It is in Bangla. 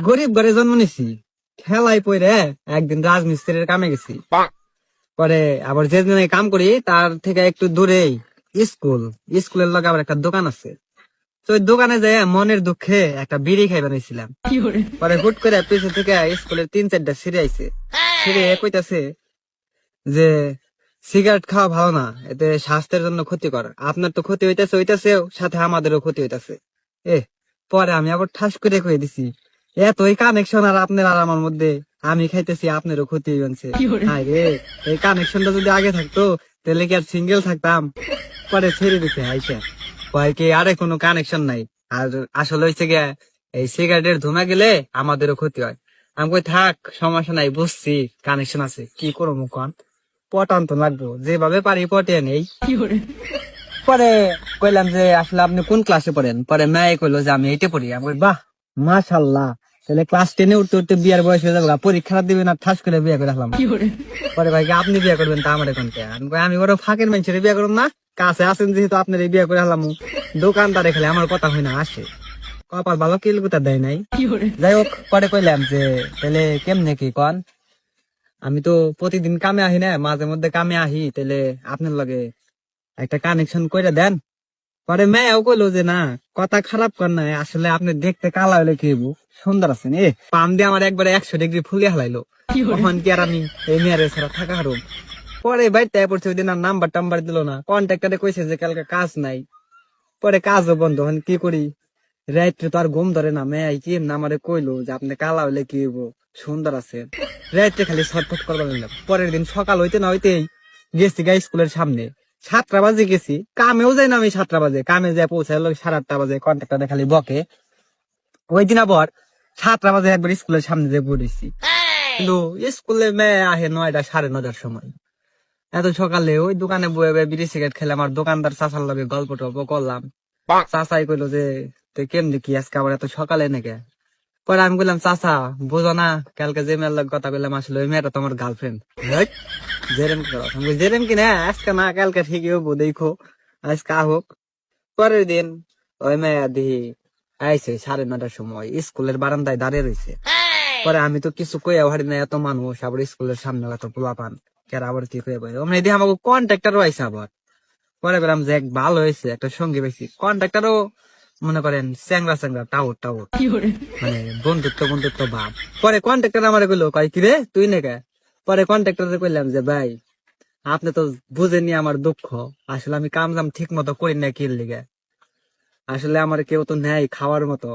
গরিব ঘরে জন্ম নিছি, খেলায় পড়ে একদিন রাজমিস্ত্রির কামে গেছি। পরে আবার যে দিনে কাম করি তার থেকে একটু দূরেই স্কুল, স্কুলের লগে আবার একটা দোকান আছে। তো ওই দোকানে যাই মনের দুঃখে একটা বিড়ি খাই বানাইছিলাম। পরে হুট করে পিছু থেকে স্কুলের 3-4টা ছিঁড়ে আইছে। ছিঁড়ে কইতাছে যে সিগারেট খাওয়া ভালো না, এতে স্বাস্থ্যের জন্য ক্ষতিকর। আপনার তো ক্ষতি হইতাছে হইতাছে, সাথে আমাদেরও ক্ষতি হইতাছে। এ পরে আমি আবার ঠাস করে কয়ে দিছি, এতই কানেকশন আর আপনার আর আমার মধ্যে, আমি খাইতেছি আপনারও ক্ষতি হইছে। হায় রে, এই কানেকশনটা যদি আগে থাকতো তাহলে কি আর সিঙ্গেল থাকতাম। পরে ছেড়ে দিতে আইসা কয় কি আরে কোনো কানেকশন নাই, আর আসলে হয়েছে গিয়া এই সিগারেটের ধুমা গেলে আমাদেরও ক্ষতি হয়। আমি কই থাক সমস্যা নাই, বুঝছি কানেকশন আছে, কি করবো কন, পটান তো লাগবো, যেভাবে পারি পটিয়ে নেই। পরে কইলাম যে আসলে আপনি কোন ক্লাসে পড়েন? পরে মেয়ে কইলো যে আমি এইটে পড়ি। আমি কই বাহ মাশাল্লাহ, তাহলে ক্লাস 10-এ উঠতে উঠতে বিয়ার বয়স হয়ে যাবে, পরীক্ষা দিবেন আর ঠাস করে বিয়ে করে রাখলাম। পরে ভাই কি আপনি বিয়ে করবেন তা আমার এখন কে? আমি কই আমি বড় ফাঁকের মানুষের বিয়ে করুন না, কাছে আছেন যেহেতু আপনার এই বিয়ে করে হালাম। দোকানদারে খেলে আমার কথা হয় না আসে, কপাল ভালো কিলকুতা দেয় নাই। যাই হোক, পরে কইলাম যে তাহলে কেমনে কি কন, আমি তো প্রতিদিন কামে আহি না, মাঝে মধ্যে কামে আহি, তাহলে আপনার লগে একটা কানেকশন করে দেন। পরে মেয়েও কইলো যে না, কথা খারাপ কর না, আসলে আপনি দেখতে কালা হলে কি হইবো, সুন্দর আছেন। পাম দিয়ে আমার একবারে 100 ডিগ্রি ফুলিয়ে হালাইলো। তখন কি আর আমি এই মেয়ের ছাড়া থাকা হারুম। পরে বাড়িতে পড়ছে, ওই দিন আর নাম্বার টাম্বার দিল না, কন্ট্রাক্টরে কইছে যে কালকে কাজ নাই। পরে কাজও বন্ধ, এখন কি করি, রাত্রে তো আর ঘুম ধরে না। মেয়ে কি এমনি আমারে কইলো যে আপনি কালা হইলে কি হইবো, সুন্দর আছেন। রাত্রে খালি ছটফট করবার লাগলাম। পরের দিন সকাল হইতে না হইতেই গেছি গা স্কুলের সামনে, 7টা বাজে গেছি, কামেও যাই না আমি 7টা বাজে, কামে যাই পৌঁছাইলো 8:30 বাজে, কন্ট্রাক্টরে খালি বকে। ওই দিন আবার 7টা বাজে একবার স্কুলের সামনে যে পড়েছি, কিন্তু স্কুলে মেয়ে আহে 9টা 9:30টার সময়। এত সকালে ওই দোকানে বয়ে বয়ে বিড়ি সিগারেট খেলাম, আর দোকানদার চাচার লগে গল্প টল্প করলাম। চাচাই কইলো যে তুই কেমনি কি আজকে আবার এত সকালে নাকি? পরে আমি বললাম চাচা বুঝো না, কালকে যে মেয়ের লগে কথা বললাম আসলে ওই মেয়েটা তোমার গার্লফ্রেন্ড। জেরেম করো, আমি কই, জেরেম কি না, আজকে না কালকে ঠিকই হবো, দেখো আজকে হোক। পরের দিন ওই মেয়ে দিহি আইসে 9:30টার সময়, স্কুলের বারান্দায় দাঁড়িয়ে রয়েছে। পরে আমি তো কিছু কইয়া হারি না, এত মানুষ, আবার স্কুলের সামনে এত পোলা পান, কেন আবার কি কয়ে বই অমনি দিয়ে আমাকে কন্ট্রাক্টর আইসে আবার। পরে বললাম যে এক ভালো হয়েছে, একটা সঙ্গী পাইছি। কন্ট্রাক্টরও মনে করেন চ্যাংরা চ্যাংরা টাউট টাউট, মানে বন্ধুত্ব বন্ধুত্ব ভাব। পরে কন্ট্রাক্টর আমার কইলো, কয় কি রে তুই নাকি? পরে কন্ট্রাক্টরে কইলাম যে ভাই আপনি তো বুঝেনি আমার দুঃখ, আসলে আমি কাম জাম ঠিক মতো করি না, কি লিগে আসলে আমার কেউ তো নেই খাওয়ার মতো।